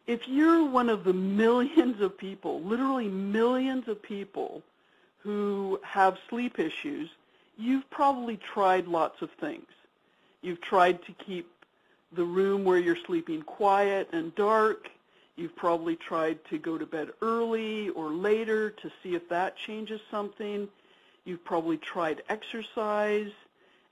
If you're one of the millions of people, literally millions of people, who have sleep issues, you've probably tried lots of things. You've tried to keep the room where you're sleeping quiet and dark. You've probably tried to go to bed early or later to see if that changes something. You've probably tried exercise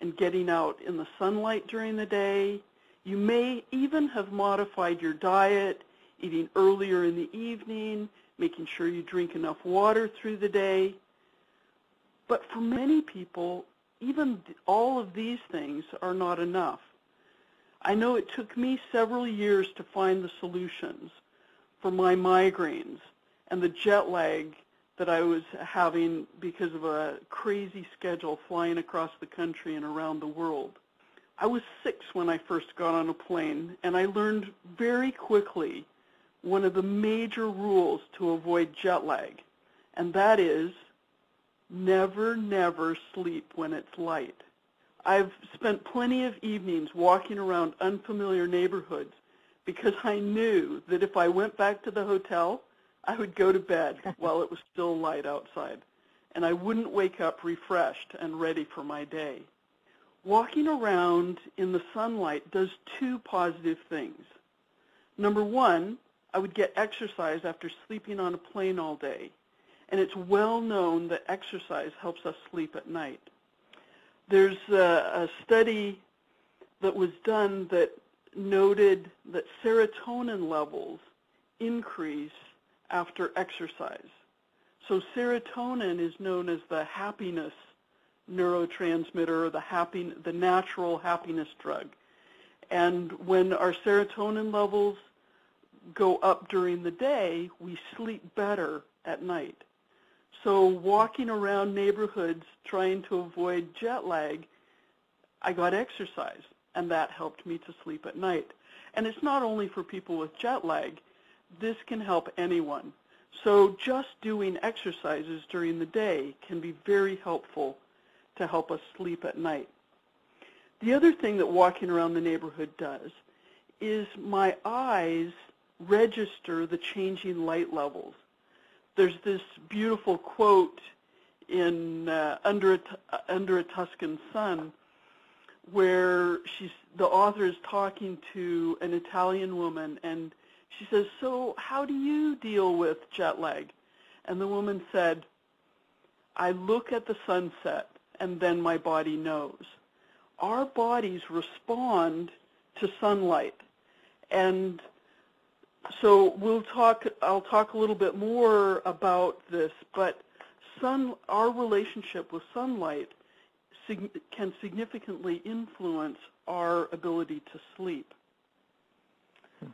and getting out in the sunlight during the day. You may even have modified your diet, eating earlier in the evening, making sure you drink enough water through the day. But for many people, even all of these things are not enough. I know it took me several years to find the solutions for my migraines and the jet lag that I was having because of a crazy schedule flying across the country and around the world. I was 6 when I first got on a plane, and I learned very quickly one of the major rules to avoid jet lag, and that is never, never sleep when it's light. I've spent plenty of evenings walking around unfamiliar neighborhoods because I knew that if I went back to the hotel, I would go to bed while it was still light outside, and I wouldn't wake up refreshed and ready for my day. Walking around in the sunlight does 2 positive things. Number 1, I would get exercise after sleeping on a plane all day, and it's well known that exercise helps us sleep at night. There's a study that was done that noted that serotonin levels increase after exercise. So serotonin is known as the happiness neurotransmitter, or the natural happiness drug. And when our serotonin levels go up during the day, we sleep better at night. So walking around neighborhoods trying to avoid jet lag, I got exercise, and that helped me to sleep at night. And it's not only for people with jet lag. This can help anyone. So just doing exercises during the day can be very helpful to help us sleep at night. The other thing that walking around the neighborhood does is my eyes register the changing light levels. There's this beautiful quote in Under a Tuscan Sun where the author is talking to an Italian woman, and she says, "So how do you deal with jet lag?" And the woman said, "I look at the sunset, and then my body knows." Our bodies respond to sunlight. And so I'll talk a little bit more about this, but our relationship with sunlight can significantly influence our ability to sleep.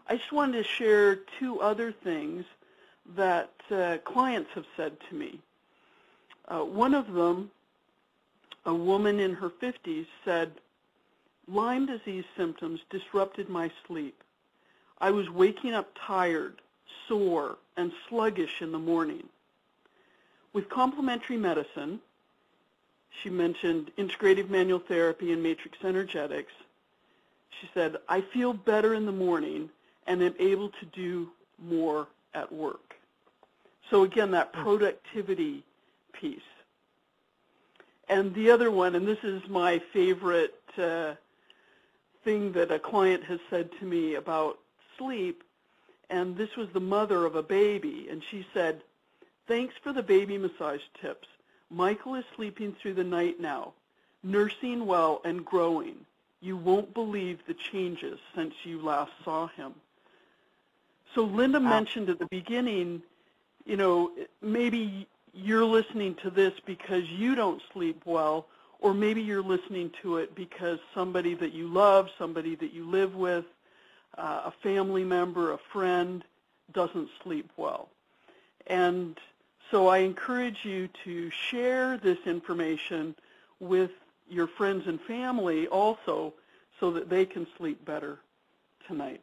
I just wanted to share 2 other things that clients have said to me. One of them, a woman in her 50s, said, "Lyme disease symptoms disrupted my sleep. I was waking up tired, sore, and sluggish in the morning. With complementary medicine," she mentioned integrative manual therapy and matrix energetics, she said, "I feel better in the morning and am able to do more at work." So again, that productivity piece. And the other one, and this is my favorite thing that a client has said to me about sleep, and this was the mother of a baby, and she said, "Thanks for the baby massage tips. Michael is sleeping through the night now, nursing well and growing. You won't believe the changes since you last saw him." So Linda mentioned at the beginning, maybe you're listening to this because you don't sleep well, or maybe you're listening to it because somebody that you love, somebody that you live with, a family member, a friend, doesn't sleep well. And so I encourage you to share this information with your friends and family also, so that they can sleep better tonight.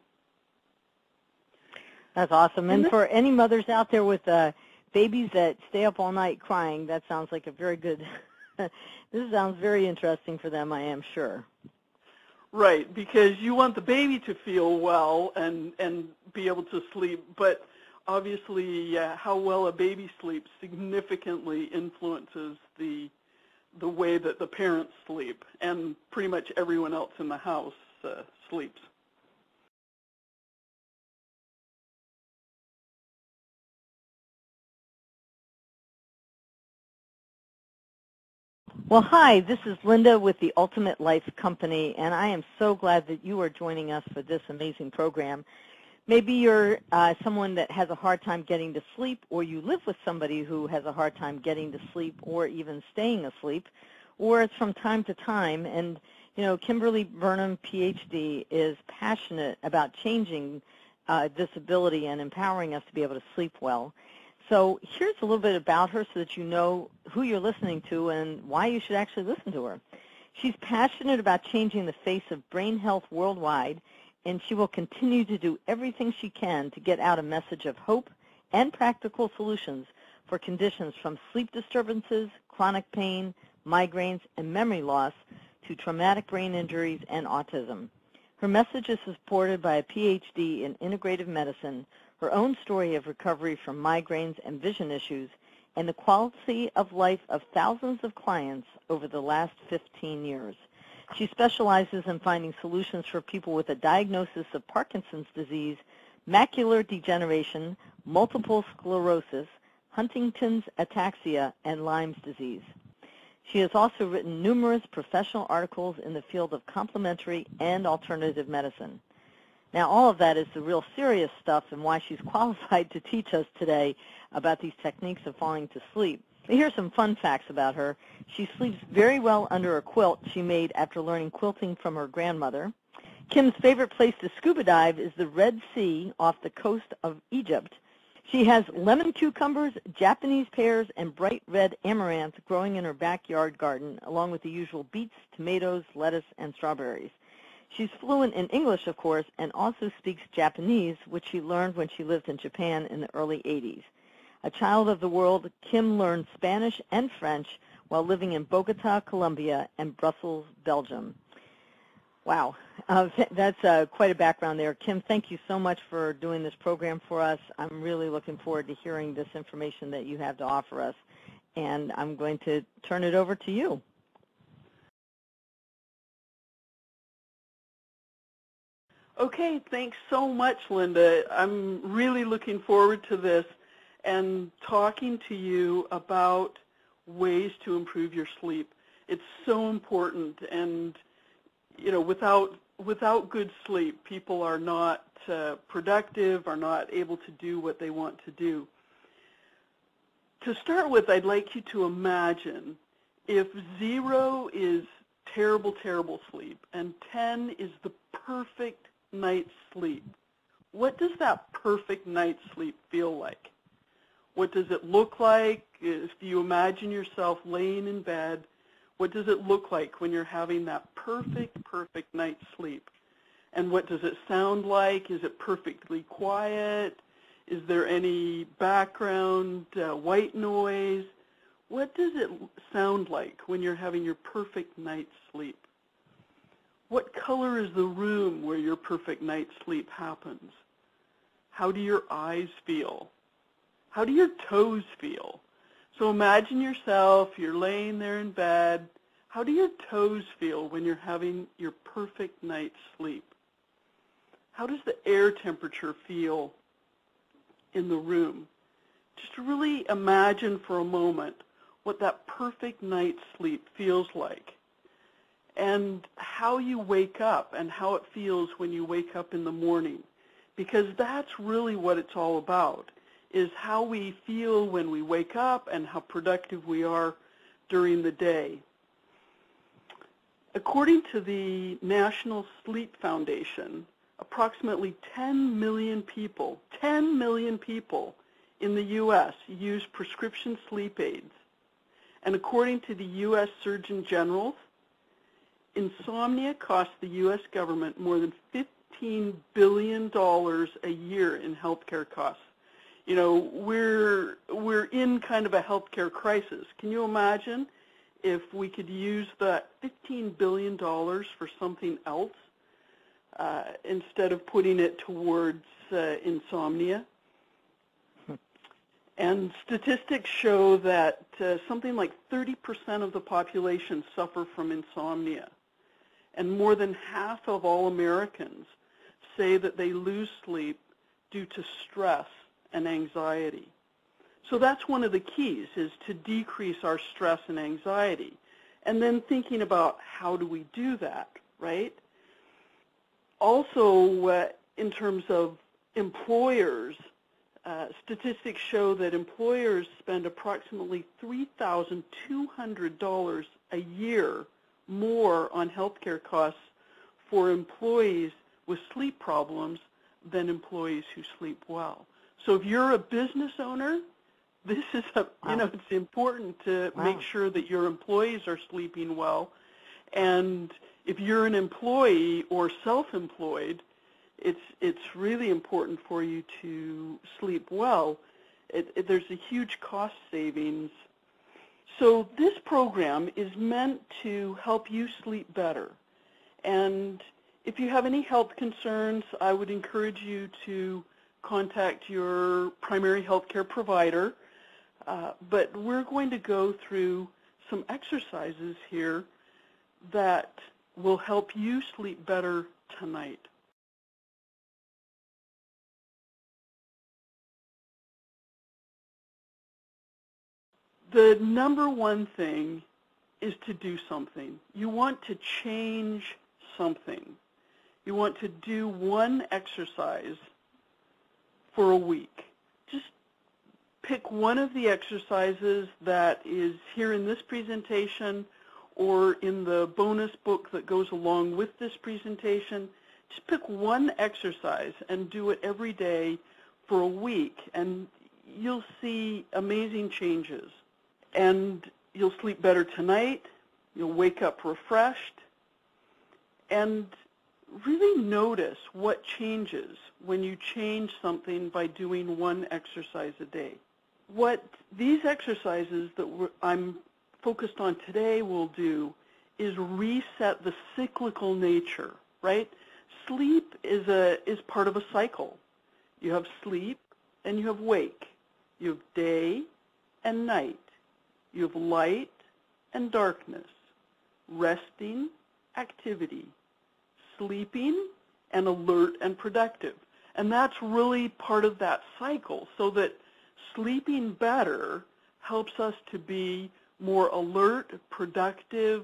That's awesome. And for any mothers out there with babies that stay up all night crying, that sounds like a very good, this sounds very interesting for them, I am sure. Right, because you want the baby to feel well and be able to sleep, but obviously how well a baby sleeps significantly influences the way that the parents sleep, and pretty much everyone else in the house sleeps. Well, hi, this is Linda with the Ultimate Life Company, and I am so glad that you are joining us for this amazing program. Maybe you're someone that has a hard time getting to sleep, or you live with somebody who has a hard time getting to sleep or even staying asleep, or it's from time to time. And, you know, Kimberly Burnham, PhD, is passionate about changing this ability and empowering us to be able to sleep well. So here's a little bit about her so that you know who you're listening to and why you should actually listen to her. She's passionate about changing the face of brain health worldwide, and she will continue to do everything she can to get out a message of hope and practical solutions for conditions from sleep disturbances, chronic pain, migraines, and memory loss to traumatic brain injuries and autism. Her message is supported by a PhD in integrative medicine, her own story of recovery from migraines and vision issues, and the quality of life of thousands of clients over the last 15 years. She specializes in finding solutions for people with a diagnosis of Parkinson's disease, macular degeneration, multiple sclerosis, Huntington's ataxia, and Lyme's disease. She has also written numerous professional articles in the field of complementary and alternative medicine. Now, all of that is the real serious stuff and why she's qualified to teach us today about these techniques of falling to sleep. Here's some fun facts about her. She sleeps very well under a quilt she made after learning quilting from her grandmother. Kim's favorite place to scuba dive is the Red Sea off the coast of Egypt. She has lemon cucumbers, Japanese pears, and bright red amaranth growing in her backyard garden, along with the usual beets, tomatoes, lettuce, and strawberries. She's fluent in English, of course, and also speaks Japanese, which she learned when she lived in Japan in the early 80s. A child of the world, Kim learned Spanish and French while living in Bogota, Colombia, and Brussels, Belgium. Wow, that's quite a background there. Kim, thank you so much for doing this program for us. I'm really looking forward to hearing this information that you have to offer us, and I'm going to turn it over to you. Okay, thanks so much, Linda. I'm really looking forward to this and talking to you about ways to improve your sleep. It's so important, and you know, without good sleep, people are not productive, are not able to do what they want to do. To start with, I'd like you to imagine if 0 is terrible, terrible sleep and 10 is the perfect night's sleep. What does that perfect night's sleep feel like? What does it look like? If you imagine yourself laying in bed, what does it look like when you're having that perfect night's sleep? And what does it sound like? Is it perfectly quiet? Is there any background white noise? What does it sound like when you're having your perfect night's sleep? What color is the room where your perfect night's sleep happens? How do your eyes feel? How do your toes feel? So imagine yourself, you're laying there in bed. How do your toes feel when you're having your perfect night's sleep? How does the air temperature feel in the room? Just really imagine for a moment what that perfect night's sleep feels like, and how you wake up and how it feels when you wake up in the morning, because that's really what it's all about, is how we feel when we wake up and how productive we are during the day. According to the National Sleep Foundation, approximately 10 million people in the U.S. use prescription sleep aids. And according to the U.S. Surgeon General, insomnia costs the U.S. government more than $15 billion a year in healthcare costs. You know, we're in kind of a healthcare crisis. Can you imagine if we could use that $15 billion for something else instead of putting it towards insomnia. And statistics show that something like 30% of the population suffer from insomnia. And more than half of all Americans say that they lose sleep due to stress and anxiety. So that's one of the keys, is to decrease our stress and anxiety. And then thinking about how do we do that, right? Also, in terms of employers, statistics show that employers spend approximately $3,200 a year more on healthcare costs for employees with sleep problems than employees who sleep well. So if you're a business owner, this is it's important to make sure that your employees are sleeping well. And if you're an employee or self-employed, it's really important for you to sleep well. There's a huge cost savings. So this program is meant to help you sleep better. And if you have any health concerns, I would encourage you to contact your primary health care provider. But we're going to go through some exercises here that will help you sleep better tonight. The number one thing is to do something. You want to change something. You want to do one exercise for a week. Just pick one of the exercises that is here in this presentation or in the bonus book that goes along with this presentation. Just pick one exercise and do it every day for a week, and you'll see amazing changes. And you'll sleep better tonight, you'll wake up refreshed, and really notice what changes when you change something by doing one exercise a day. What these exercises that I'm focused on today will do is reset the cyclical nature, right? Sleep is part of a cycle. You have sleep and you have wake. You have day and night. You have light and darkness, resting, activity, sleeping, and alert and productive. And that's really part of that cycle, so that sleeping better helps us to be more alert, productive,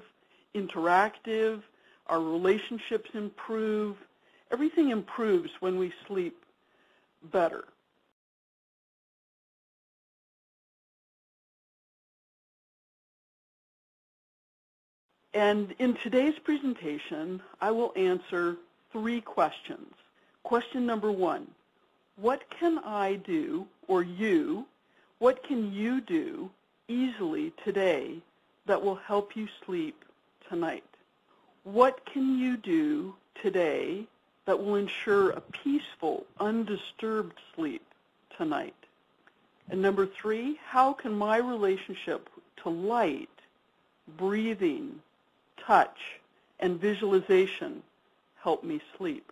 interactive. Our relationships improve. Everything improves when we sleep better. And in today's presentation, I will answer 3 questions. Question number 1, what can I do, or what can you do easily today that will help you sleep tonight? What can you do today that will ensure a peaceful, undisturbed sleep tonight? And number 3, how can my relationship to light, breathing, touch, and visualization help me sleep?